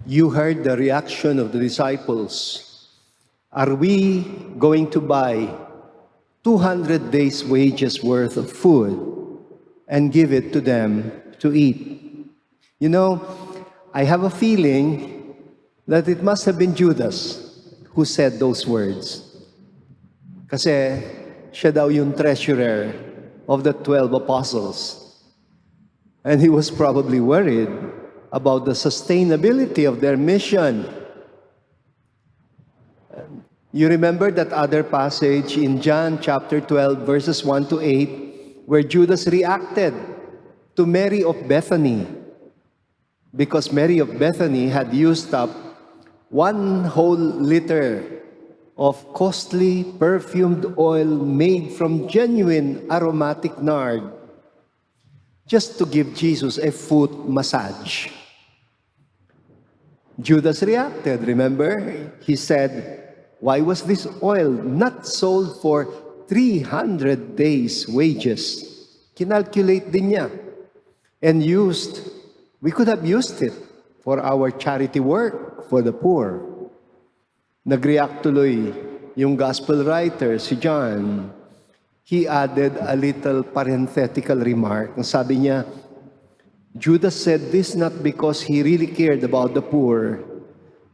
You heard the reaction of the disciples. Are we going to buy 200 days' wages worth of food and give it to them to eat? You know, I have a feeling that it must have been Judas who said those words. Kasi siya daw yung treasurer of the 12 apostles. And he was probably worried about the sustainability of their mission. You remember that other passage in John chapter 12, verses 1 to 8, where Judas reacted to Mary of Bethany, because Mary of Bethany had used up 1 whole liter of costly perfumed oil made from genuine aromatic nard, just to give Jesus a foot massage. Judas reacted, remember? He said, why was this oil not sold for 300 days' wages? Kinalculate din niya. And we could have used it for our charity work, for the poor. Nag-react tuloy yung gospel writer, si John. He added a little parenthetical remark. Sabi niya, Judas said this not because he really cared about the poor,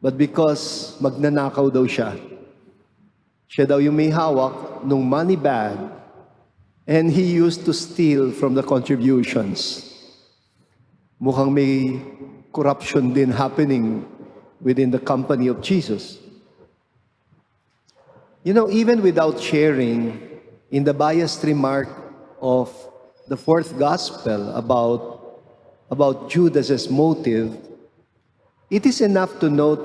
but because magnanakaw daw siya. Siya daw yung may hawak ng money bag, and he used to steal from the contributions. Mukhang may corruption din happening within the company of Jesus. You know, even without sharing in the biased remark of the fourth gospel about Judas's motive, it is enough to note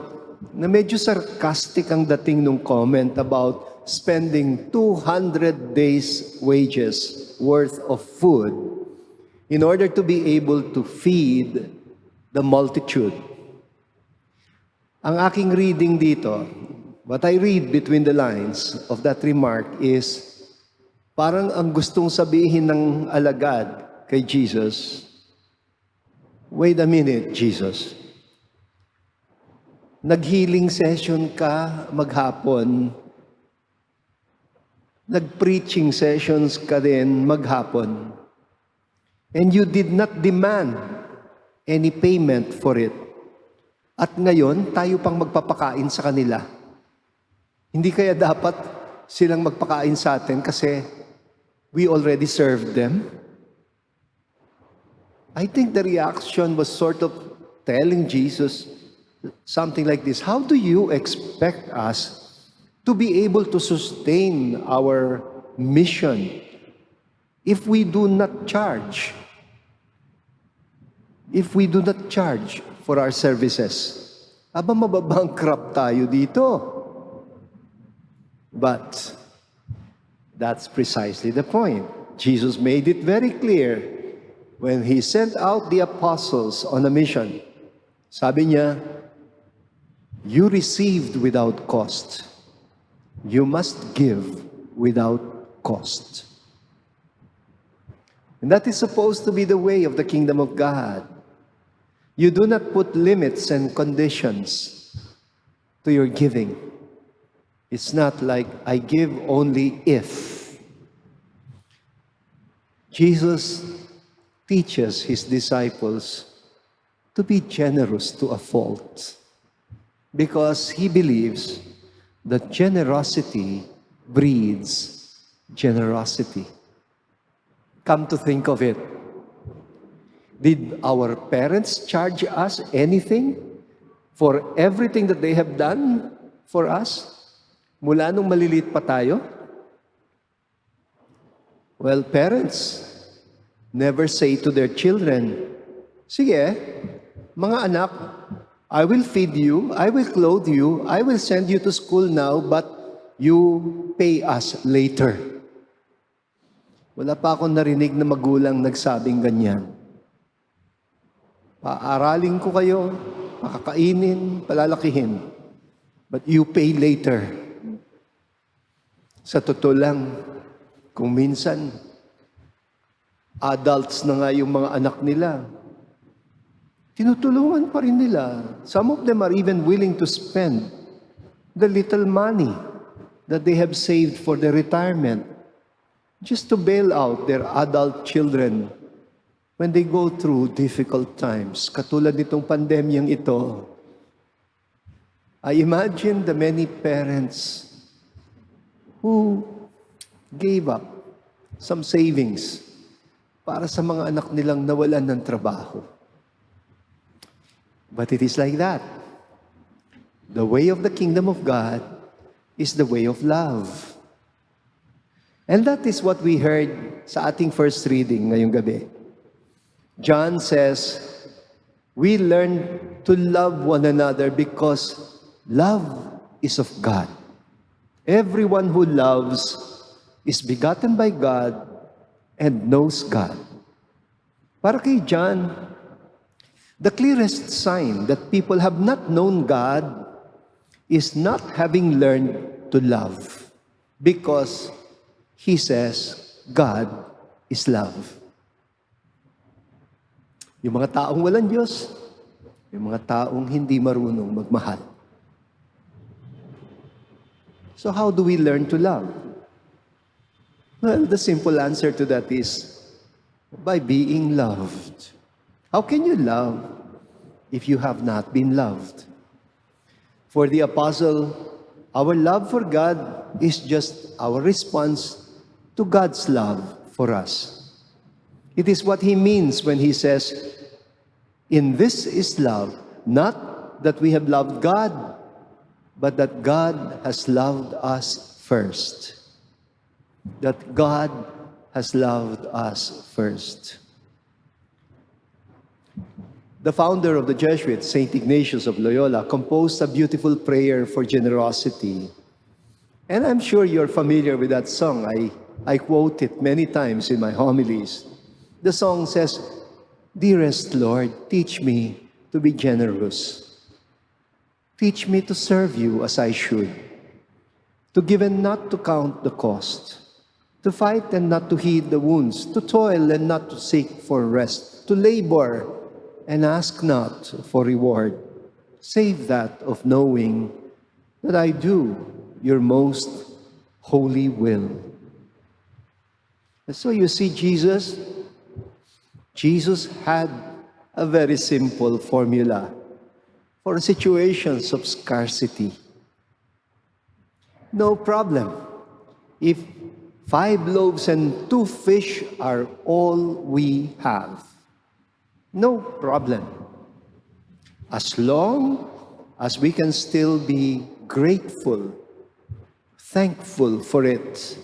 na medyo sarcastic ang dating nung comment about spending 200 days' wages worth of food in order to be able to feed the multitude. Ang aking reading dito, what I read between the lines of that remark is, parang ang gustong sabihin ng alagad kay Jesus, wait a minute, Jesus. Nag-healing session ka maghapon. Nag-preaching sessions ka din maghapon. And you did not demand any payment for it. At ngayon, tayo pang magpapakain sa kanila. Hindi kaya dapat silang magpakain sa atin kasi we already served them? I think the reaction was sort of telling Jesus something like this, how do you expect us to be able to sustain our mission if we do not charge? If we do not charge for our services? Aba, mababankrupt tayo dito. But that's precisely the point. Jesus made it very clear when He sent out the apostles on a mission. Sabi niya, you received without cost. You must give without cost. And that is supposed to be the way of the kingdom of God. You do not put limits and conditions to your giving. It's not like, I give only if. Jesus teaches His disciples to be generous to a fault because He believes that generosity breeds generosity. Come to think of it, did our parents charge us anything for everything that they have done for us? Mula nung maliliit pa tayo? Well, parents never say to their children, sige, mga anak, I will feed you, I will clothe you, I will send you to school now, but you pay us later. Wala pa akong narinig na magulang nagsabing ganyan. Paaralin ko kayo, pakakainin, palalakihin, but you pay later. Sa totoo lang, kung minsan, adults na nga yung mga anak nila, tinutulungan pa rin nila. Some of them are even willing to spend the little money that they have saved for their retirement just to bail out their adult children when they go through difficult times. Katulad nitong pandemyang ito, I imagine the many parents who gave up some savings para sa mga anak nilang nawalan ng trabaho. But it is like that. The way of the kingdom of God is the way of love. And that is what we heard sa ating first reading ngayong gabi. John says, we learn to love one another because love is of God. Everyone who loves is begotten by God and knows God. Para kay John, the clearest sign that people have not known God is not having learned to love, because he says, God is love. Yung mga taong walang Diyos, yung mga taong hindi marunong magmahal. So how do we learn to love? Well, the simple answer to that is by being loved. How can you love if you have not been loved? For the apostle, our love for God is just our response to God's love for us. It is what he means when he says, in this is love, not that we have loved God, but that God has loved us first. That God has loved us first. The founder of the Jesuits, St. Ignatius of Loyola, composed a beautiful prayer for generosity. And I'm sure you're familiar with that song. I quote it many times in my homilies. The song says, "Dearest Lord, teach me to be generous. Teach me to serve you as I should, to give and not to count the cost, to fight and not to heed the wounds, to toil and not to seek for rest, to labor and ask not for reward, save that of knowing that I do your most holy will." And so you see, Jesus had a very simple formula for situations of scarcity. No problem. If 5 loaves and 2 fish are all we have, no problem. As long as we can still be grateful, thankful for it,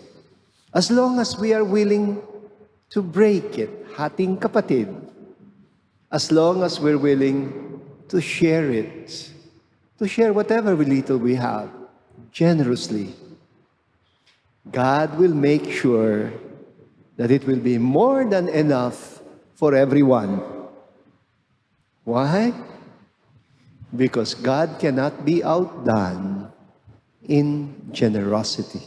as long as we are willing to break it, hating kapatid, as long as we're willing to share it, to share whatever little we have generously, God will make sure that it will be more than enough for everyone. Why? Because God cannot be outdone in generosity.